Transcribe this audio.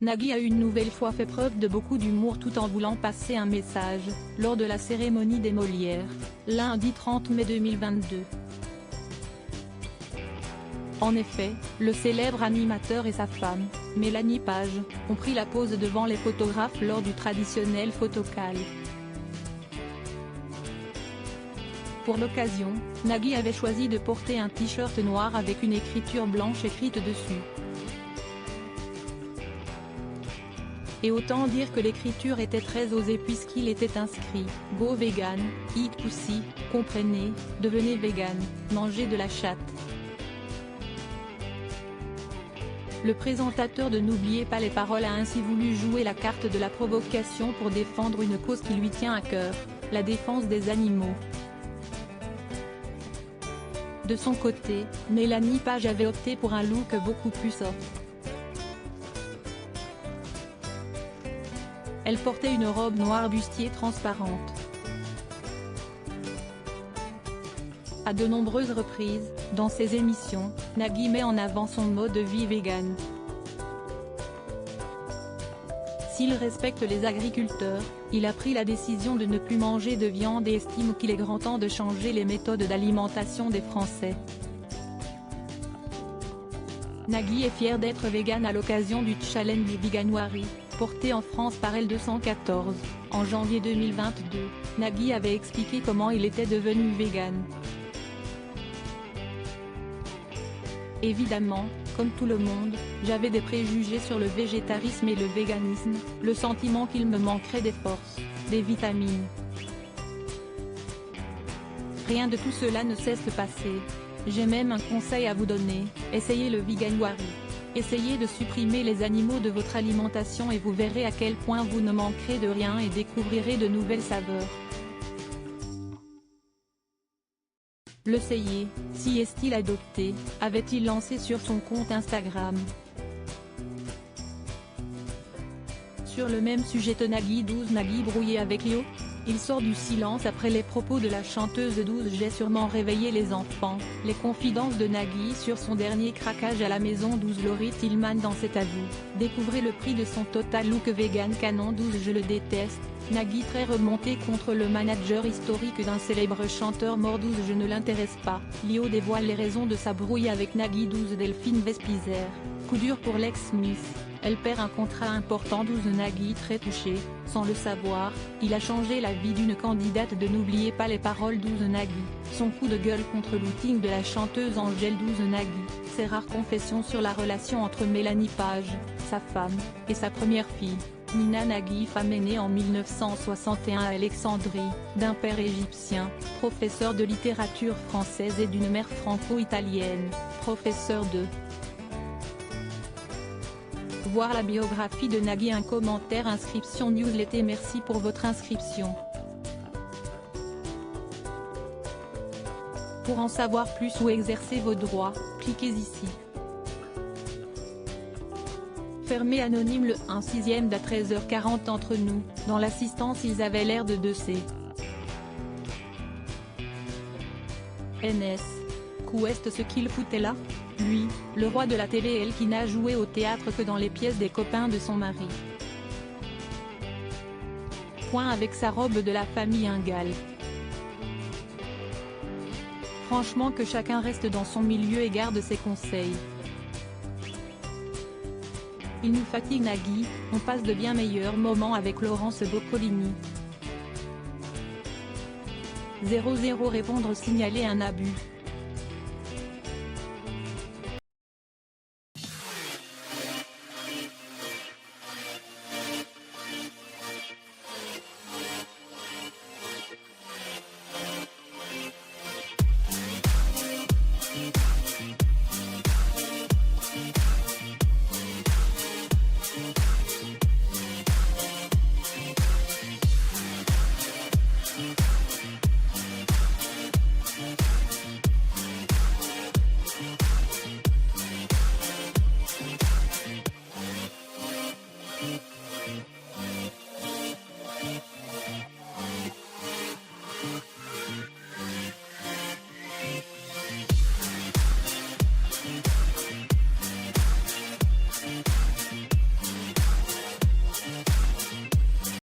Nagui a une nouvelle fois fait preuve de beaucoup d'humour tout en voulant passer un message, lors de la cérémonie des Molières, lundi 30 mai 2022. En effet, le célèbre animateur et sa femme, Mélanie Page, ont pris la pose devant les photographes lors du traditionnel photocall. Pour l'occasion, Nagui avait choisi de porter un t-shirt noir avec une écriture blanche écrite dessus. Et autant dire que l'écriture était très osée puisqu'il était inscrit « Go vegan, eat pussy, comprenez, devenez vegan, mangez de la chatte ». Le présentateur de N'oubliez pas les paroles a ainsi voulu jouer la carte de la provocation pour défendre une cause qui lui tient à cœur, la défense des animaux. De son côté, Mélanie Page avait opté pour un look beaucoup plus soft. Elle portait une robe noire bustier transparente. À de nombreuses reprises, dans ses émissions, Nagui met en avant son mode de vie vegan. S'il respecte les agriculteurs, il a pris la décision de ne plus manger de viande et estime qu'il est grand temps de changer les méthodes d'alimentation des Français. Nagui est fier d'être vegan à l'occasion du Challenge Veganuary, porté en France par L214, en janvier 2022, Nagui avait expliqué comment il était devenu vegan. Évidemment, comme tout le monde, j'avais des préjugés sur le végétarisme et le véganisme, le sentiment qu'il me manquerait des forces, des vitamines. Rien de tout cela ne cesse de passer. J'ai même un conseil à vous donner, essayez le Veganuary. Essayez de supprimer les animaux de votre alimentation et vous verrez à quel point vous ne manquerez de rien et découvrirez de nouvelles saveurs. Le Seye, si est-il adopté, avait-il lancé sur son compte Instagram. Sur le même sujet Nagui 12 Nagui brouillé avec Léo. Il sort du silence après les propos de la chanteuse 12 J'ai sûrement réveillé les enfants, les confidences de Nagui sur son dernier craquage à la maison 12 Laurie Tillman dans cet avou. Découvrez le prix de son total look vegan canon 12 Je le déteste, Nagui très remonté contre le manager historique d'un célèbre chanteur mort 12 Je ne l'intéresse pas, Léo dévoile les raisons de sa brouille avec Nagui 12 Delphine Vespizer, coup dur pour l'ex-Miss. Elle perd un contrat important 12 Nagui très touché, sans le savoir, il a changé la vie d'une candidate de N'oubliez pas les paroles 12 Nagui, son coup de gueule contre l'outing de la chanteuse Angèle 12 Nagui, ses rares confessions sur la relation entre Mélanie Page, sa femme, et sa première fille, Nina Nagui femme née en 1961 à Alexandrie, d'un père égyptien, professeur de littérature française et d'une mère franco-italienne, professeur de voir la biographie de Nagui. Un commentaire inscription newsletter. Merci pour votre inscription. Pour en savoir plus ou exercer vos droits, cliquez ici. Fermé anonyme le 1/6 d'à 13h40 entre nous, dans l'assistance ils avaient l'air de 2C. NS. Qu'est-ce ce qu'il foutait là? Lui, le roi de la télé elle qui n'a joué au théâtre que dans les pièces des copains de son mari. Point avec sa robe de la famille Ingalls. Franchement que chacun reste dans son milieu et garde ses conseils. Il nous fatigue Nagui, on passe de bien meilleurs moments avec Laurence Boccolini. 00 Répondre signaler un abus.